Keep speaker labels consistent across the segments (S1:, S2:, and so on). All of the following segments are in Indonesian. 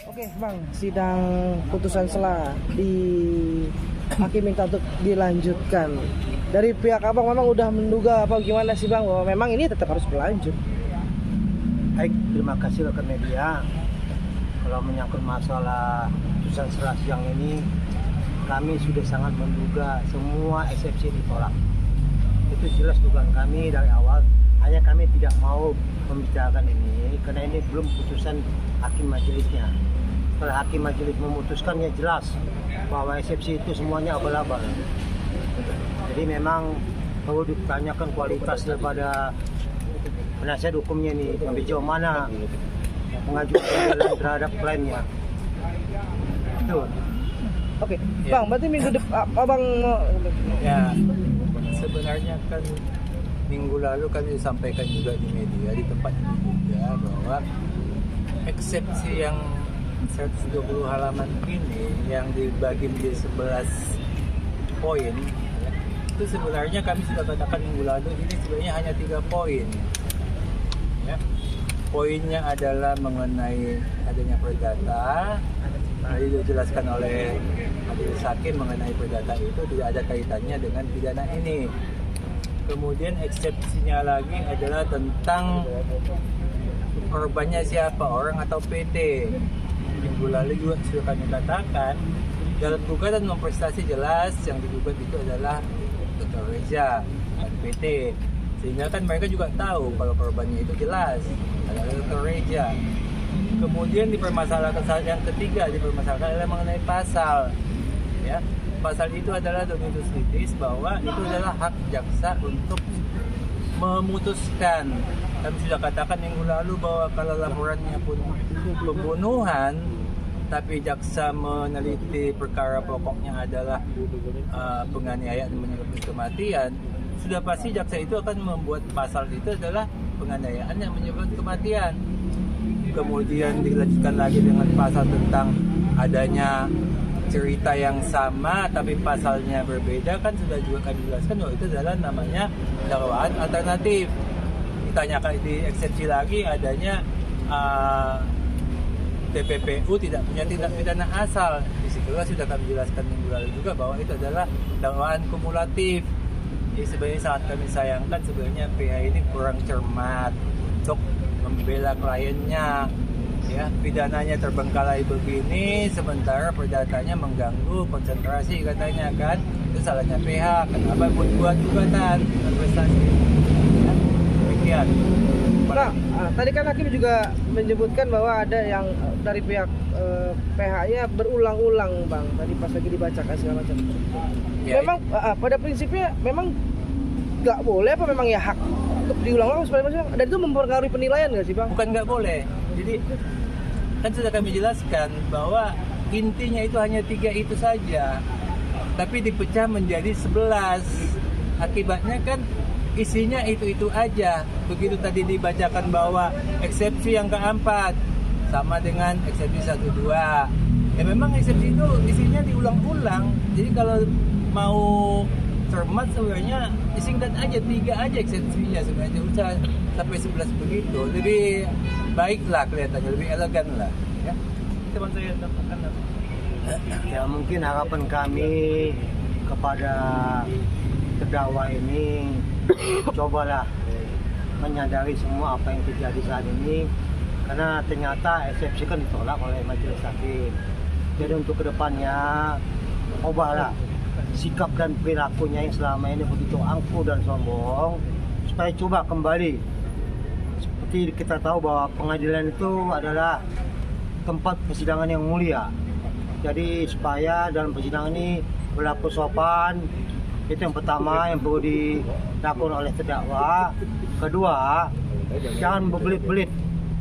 S1: Oke Bang, sidang putusan sela di hakim minta untuk dilanjutkan. Dari pihak abang memang udah menduga apa gimana sih Bang bahwa memang ini tetap harus berlanjut?
S2: Baik, terima kasih rekan media. Kalau menyangkut masalah putusan sela siang ini, kami sudah sangat menduga semua eksepsi ditolak. Itu jelas dugaan kami dari awal. Hanya kami tidak mau membicarakan ini karena ini belum putusan hakim majelisnya. Kalau hakim majelis memutuskan ya jelas bahwa eksepsi itu semuanya abal-abal. Jadi memang perlu ditanyakan kualitas daripada penasihat hukumnya nih, sampai jauh mana mengajukan pembelaan terhadap kliennya. Itu.
S1: Oke, Bang, berarti minggu depan abang
S3: Ya, sebenarnya kan minggu lalu kami sampaikan juga di media di tempat ini juga bahwa eksepsi yang 120 halaman ini yang dibagi menjadi 11 poin ya, itu sebenarnya kami sudah katakan minggu lalu ini sebenarnya hanya 3 poin ya. Poinnya adalah mengenai adanya perdata. Tadi dijelaskan oleh majelis hakim mengenai perdata itu tidak ada kaitannya dengan pidana ini. Kemudian eksepsinya lagi adalah tentang korbannya siapa, orang atau PT. Minggu lalu juga sudah kami katakan dalam gugatan memprestasi jelas yang digugat itu adalah Dr. Reza dan PT. Sehingga kan mereka juga tahu kalau korbannya itu jelas adalah Dr. Reza. Kemudian dipermasalahkan yang ketiga dipermasalahkan adalah mengenai pasal. Ya, pasal itu adalah dominus litis bahwa itu adalah hak jaksa untuk memutuskan. Kami sudah katakan minggu lalu bahwa kalau laporannya pun pembunuhan, tapi jaksa meneliti perkara pokoknya adalah penganiayaan dan menyebabkan kematian, sudah pasti jaksa itu akan membuat pasal itu adalah penganiayaan yang menyebabkan kematian. Kemudian dilanjutkan lagi dengan pasal tentang adanya cerita yang sama tapi pasalnya berbeda, kan sudah juga kami jelaskan bahwa itu adalah namanya dakwaan alternatif. Ditanyakan di eksepsi lagi adanya TPPU tidak punya tindak pidana asal. Disitulah sudah kami jelaskan minggu lalu juga bahwa itu adalah dakwaan kumulatif. Jadi sebenarnya sangat kami sayangkan sebenarnya PH ini kurang cermat untuk membela kliennya. Ya, pidananya terbengkalai begini, sementara perdatanya mengganggu konsentrasi katanya kan. Itu salahnya PH. Kenapa buat gugatan prestasi? Ya, demikian.
S1: Nah, tadi kan hakim juga menyebutkan bahwa ada yang dari pihak PH-nya berulang-ulang Bang. Tadi pas lagi dibacakan segala macam. Ya, memang pada prinsipnya memang nggak boleh apa memang ya hak untuk diulang-ulang supaya macam. Dan itu mempengaruhi penilaian nggak sih Bang?
S3: Bukan nggak boleh. Jadi kan sudah kami jelaskan bahwa intinya itu hanya 3 itu saja, tapi dipecah menjadi 11. Akibatnya kan isinya itu aja. Begitu tadi dibacakan bahwa eksepsi yang keempat sama dengan eksepsi 1-2. Ya memang eksepsi itu isinya diulang-ulang. Jadi kalau mau cermat sebenarnya disingkat aja 3 aja eksepsinya, sebenarnya usah sampai 11 begitu. Lebih baiklah kelihatannya, lebih elegan lah ya. Teman saya tambahkan apa?
S2: Ya mungkin harapan kami kepada terdakwa ini cobalah menyadari semua apa yang terjadi saat ini, karena ternyata eksepsi kan ditolak oleh majelis hakim. Jadi untuk kedepannya ubahlah sikap dan perilakunya yang selama ini begitu angkuh dan sombong, supaya coba kembali. Seperti kita tahu bahwa pengadilan itu adalah tempat persidangan yang mulia. Jadi supaya dalam persidangan ini berlaku sopan, itu yang pertama yang perlu dilakukan oleh terdakwa. Kedua, jangan berbelit-belit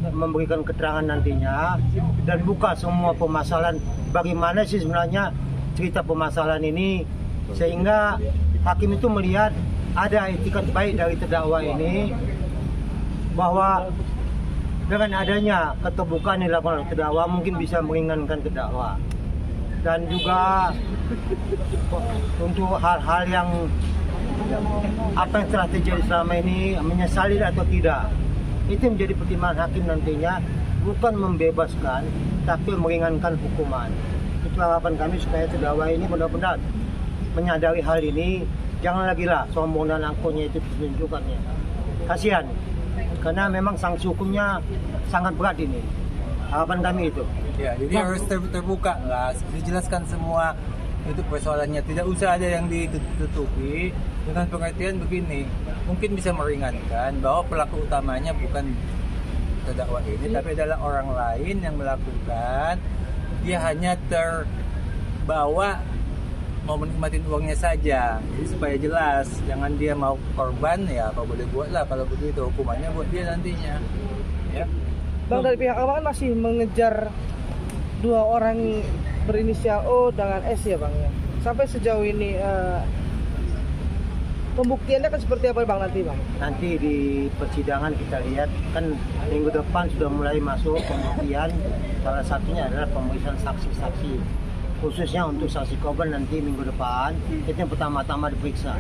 S2: memberikan keterangan nantinya dan buka semua permasalahan. Bagaimana sih sebenarnya cerita permasalahan ini, sehingga hakim itu melihat ada etikat baik dari terdakwa ini, bahwa dengan adanya keterbukaan yang dilakukan oleh terdakwa mungkin bisa meringankan terdakwa. Dan juga untuk hal-hal yang apa yang telah terjadi selama ini, menyesali atau tidak. Itu menjadi pertimbangan hakim nantinya, bukan membebaskan tapi meringankan hukuman. Itu harapan kami supaya terdakwa ini benar-benar menyadari hal ini. Jangan lagi lah sombong dan angkuhnya itu ditunjukkannya. Kasihan, karena memang sanksi hukumnya sangat berat ini. Harapan kami itu.
S3: Ya, jadi harus terbuka lah, dijelaskan semua itu persoalannya. Tidak usah ada yang ditutupi dengan pengertian begini. Mungkin bisa meringankan bahwa pelaku utamanya bukan terdakwa ini, tapi adalah orang lain yang melakukan. Dia hanya terbawa mau menikmatin uangnya saja. Jadi supaya jelas, jangan dia mau korban, ya apa boleh buat lah kalau begitu, hukumannya buat dia nantinya. Ya.
S1: Bang, dari pihak awal kan masih mengejar 2 orang berinisial O dengan S ya Bang ya. Sampai sejauh ini pembuktiannya kan seperti apa Bang nanti Bang?
S2: Nanti di persidangan kita lihat, kan minggu depan sudah mulai masuk pembuktian. Salah satunya adalah pemeriksaan saksi-saksi. Khususnya untuk saksi korban nanti minggu depan, itu yang pertama-tama diperiksa.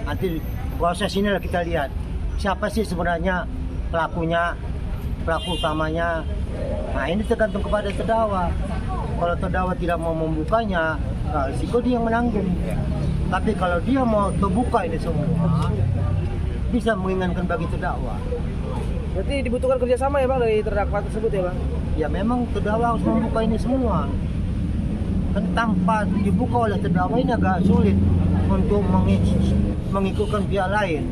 S2: Nanti proses inilah kita lihat, siapa sih sebenarnya pelakunya, pelaku utamanya. Nah ini tergantung kepada terdakwa. Kalau terdakwa tidak mau membukanya, nah, risiko dia yang menanggung. Tapi kalau dia mau terbuka ini semua, bisa meringankan bagi terdakwa.
S1: Berarti dibutuhkan kerjasama ya Bang dari terdakwa tersebut ya Bang?
S2: Ya memang terdakwa harus membuka ini semua. Kan tanpa dibuka oleh terdakwa ini agak sulit untuk mengikutkan pihak lain.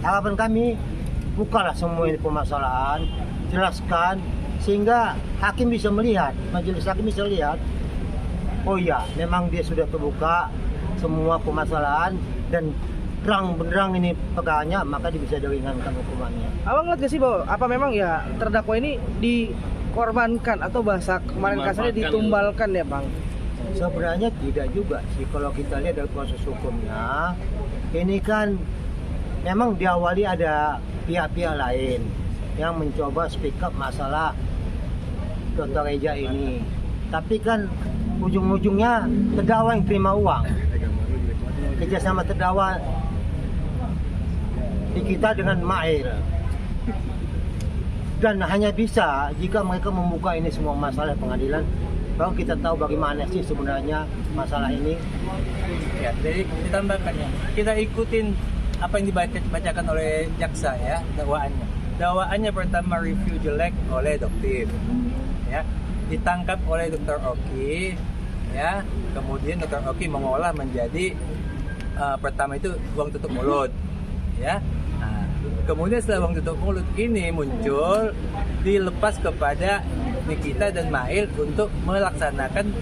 S2: Harapan kami, bukalah semua ini permasalahan, jelaskan sehingga hakim bisa melihat, majelis hakim bisa lihat, oh iya memang dia sudah terbuka semua permasalahan dan terang benderang ini pegangannya, maka dia bisa diringankan hukumannya.
S1: Abang ngeliat gak sih bahwa apa memang ya terdakwa ini dikorbankan atau bahasa kemarin kasarnya ditumbalkan ya Bang?
S2: Sebenarnya tidak juga sih, kalau kita lihat dari proses hukumnya, ini kan memang diawali ada pihak-pihak lain yang mencoba speak up masalah Dr. Reja ini. Tapi kan ujung-ujungnya terdakwa yang terima uang. Kerjasama terdakwa di kita dengan Mail. Dan hanya bisa jika mereka membuka ini semua masalah pengadilan, baru kita tahu bagaimana sih sebenarnya masalah ini.
S3: Ya, jadi ditambahkannya, kita ikutin apa yang dibacakan oleh jaksa ya, dakwaannya. Dakwaannya pertama review jelek oleh Doktif, ya, ditangkap oleh Dr. Oki, ya, kemudian Dr. Oki mengolah menjadi pertama itu uang tutup mulut, ya. Nah, kemudian setelah uang tutup mulut ini muncul, dilepas kepada Nikita dan Mail untuk melaksanakan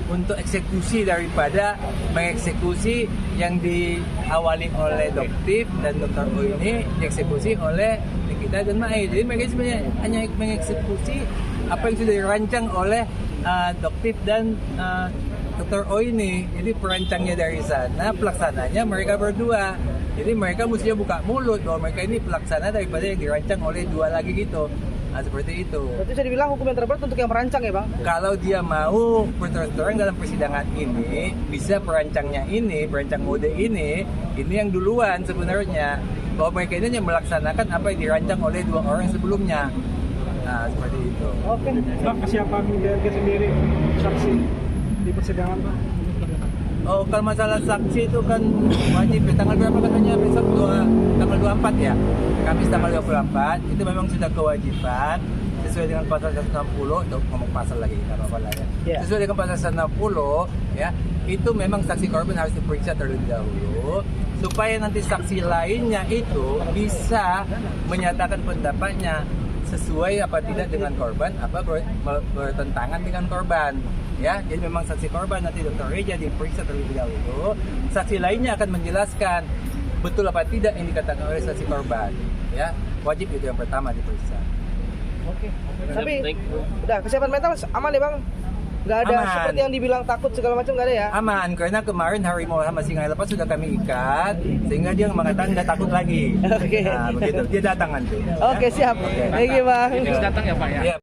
S3: untuk eksekusi daripada mengeksekusi yang diawali oleh Doktif dan Dr. O ini dieksekusi oleh Nikita dan Mail. Jadi mereka sebenarnya hanya mengeksekusi apa yang sudah dirancang oleh Doktif dan Dr. O ini. Jadi perancangnya dari sana, pelaksananya mereka berdua. Jadi mereka mestinya buka mulut bahwa mereka ini pelaksana daripada yang dirancang oleh dua lagi gitu. Nah, seperti itu.
S1: Berarti bisa dibilang hukum yang terberat untuk yang merancang ya Bang?
S3: Kalau dia mau berterus-terang dalam persidangan ini, bisa perancangnya ini, perancang mode ini yang duluan sebenarnya. Bahwa mereka ini yang melaksanakan apa yang dirancang oleh dua orang sebelumnya. Nah, seperti itu.
S1: Oke.
S4: Bang, kesiapan DRG sendiri saksi di persidangan Bang?
S3: Oh, kalau masalah saksi itu kan wajib ya. Tanggal berapa katanya besok? Tanggal 24 ya? Kamis tanggal 24, itu memang sudah kewajiban sesuai dengan pasal 160, untuk ngomong pasal lagi, nggak apa-apa lah ya.
S1: Yeah.
S3: Sesuai dengan pasal 160, ya, itu memang saksi korban harus diperiksa terlebih dahulu, supaya nanti saksi lainnya itu bisa menyatakan pendapatnya sesuai apa tidak dengan korban, apa bertentangan dengan korban. Ya, jadi memang saksi korban nanti Dr. Reja diperiksa terlebih dahulu. Saksi lainnya akan menjelaskan betul apa tidak yang dikatakan oleh saksi korban. Ya, wajib itu yang pertama diperiksa.
S1: Oke. Tapi udah kesiapan mental aman ya Bang? Nggak ada
S3: Aman.
S1: seperti yang dibilang takut segala macam nggak ada ya?
S3: Aman, karena kemarin harimau sama singa lepas sudah kami ikat, sehingga dia mengatakan nggak takut lagi.
S1: Oke.
S3: Nah, begitu dia datang nanti.
S1: Oke, siap. Thank you Bang.
S4: Datang ya Pak ya?
S3: Ya.